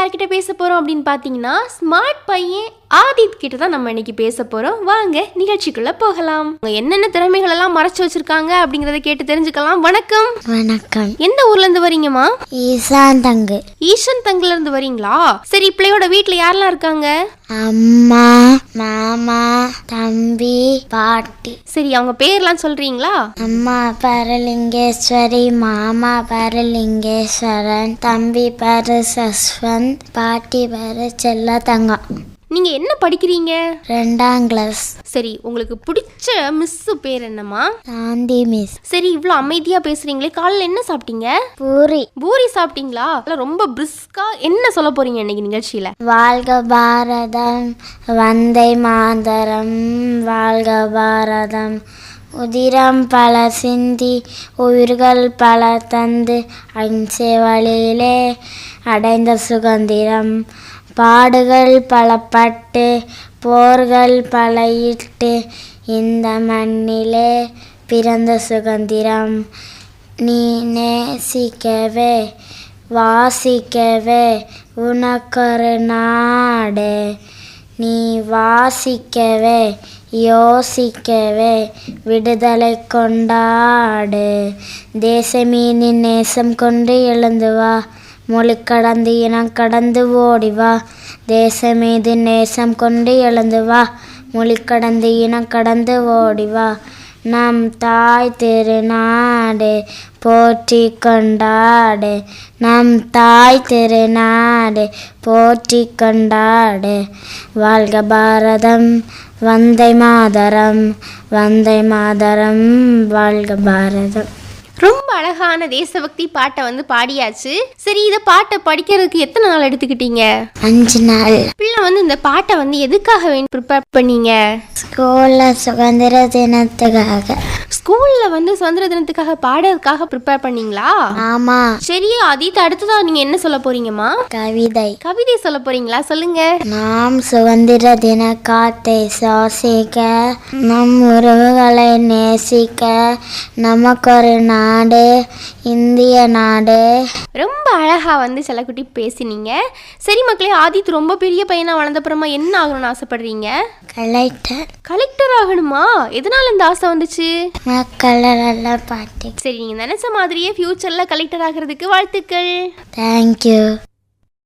யார்கிட்ட பேச போறோம் அப்படின்னு பாத்தீங்கன்னா ஸ்மார்ட் பையன் ஆதித் கிட்ட தான் நம்ம இன்னைக்கு பேச போறோம். வாங்க நிகழ்ச்சிக்குள்ள போகலாம். என்னென்ன திறமைகள் எல்லாம் மறைச்சு வச்சிருக்காங்க அப்படிங்கறத கேட்டு தெரிஞ்சுக்கலாம். வணக்கம். வணக்கம். எந்த ஊர்ல இருந்து வரீங்கம்மா? ஈசான் தங்கு. ஈசன் தங்குல இருந்து வரீங்களா? சரி, பிள்ளையோட வீட்டுல யாரெல்லாம் இருக்காங்க? அம்மா, மாமா, தம்பி, பாட்டி. சரி, அவங்க பேர்லாம் சொல்றீங்களா? அம்மா பரலிங்கேஸ்வரி, மாமா பரலிங்கேஸ்வரன், தம்பி பர சஸ்வந்த், பாட்டி பர செல்ல தங்கம். நீங்க என்ன படிக்கிறீங்க? 2ஆம் கிளாஸ். சரி, உங்களுக்கு பிடிச்ச மிஸ் பேர் என்னம்மா? சாந்தி மிஸ். சரி, இவ்வளவு அமைதியா பேசுறீங்களே, காலைல என்ன சாப்பிட்டீங்க? பூரி. பூரி சாப்பிட்டீங்களா? ரொம்ப பிரிஸ்கா என்ன சொல்ல போறீங்க இன்னைக்கு நிகழ்ச்சியில? வாழ்க பாரதம், வந்தே மாதரம், வாழ்க பாரதம். உதிரம் பல சிந்தி உயிர்கள் பல தந்து அகிம்சை வழியிலே அடைந்த சுதந்திரம். பாடுகள் பலப்பட்டு போர்கள் பலையிட்டு இந்த மண்ணிலே பிறந்த சுதந்திரம். நீ நேசிக்கவே வாசிக்கவே உனக்கொரு நாடு. நீ வாசிக்கவே யோசிக்கவே விடுதலை கொண்டாடு. தேசமீனின் நேசம் கொண்டு எழுந்து வா, மொழி கடந்து இனம் கடந்து ஓடிவா. தேசமீது நேசம் கொண்டு எழுந்து வா, மொழி கடந்து இனம் கடந்து ஓடிவா. நம் தாய் திருநாடு போற்றி கொண்டாடு, நம் தாய் திருநாடு போற்றி கொண்டாடு. வாழ்க பாரதம், வந்தே மாதரம், வந்தே மாதரம், வாழ்க பாரதம். ரொம்ப அழகான தேசபக்தி பாட்டை பாடியாச்சு. சரி, இத பாட்டை படிக்கிறதுக்கு எத்தனை நாள் எடுத்துக்கிட்டீங்க? 5 நாள். பிள்ளை இந்த பாட்டை எதுக்காக ப்ரிப்பேர் பண்ணீங்க? ஸ்கூல்ல சுதந்திர தினத்துக்காக. ஸ்கூல்ல சுதந்திர தினத்துக்காக பாடுறதுக்காக ப்ரிப்பேர் பண்ணீங்களா? ஆமா. சரி, அதித்து அடுத்ததா நீங்க என்ன சொல்ல போறீங்கம்மா? கவிதை. கவிதை சொல்ல போறீங்களா? சொல்லுங்க. நாம் சுதந்திர தின காத்தை சுவாசிக்க, நம் உறவுகளை நேசிக்க, நமக்கொரு நாடு இந்திய நாடு. ரொம்ப அழகா செல்லக்குட்டி பேசினீங்க. சரி மக்களே, ஆதித் ரொம்ப பெரிய பையனா வளர்ந்தப்புறமா என்ன ஆகணும்னு ஆசைப்படுறீங்க? கலெக்டர். கலெக்டர் ஆகணுமா? எதனால இந்த ஆசை வந்துச்சு? மக்கள் பாட்டி. சரி, நீங்க நினைச்ச மாதிரியே ஃபியூச்சர்ல கலெக்டர் ஆகிறதுக்கு வாழ்த்துக்கள். தேங்க்யூ.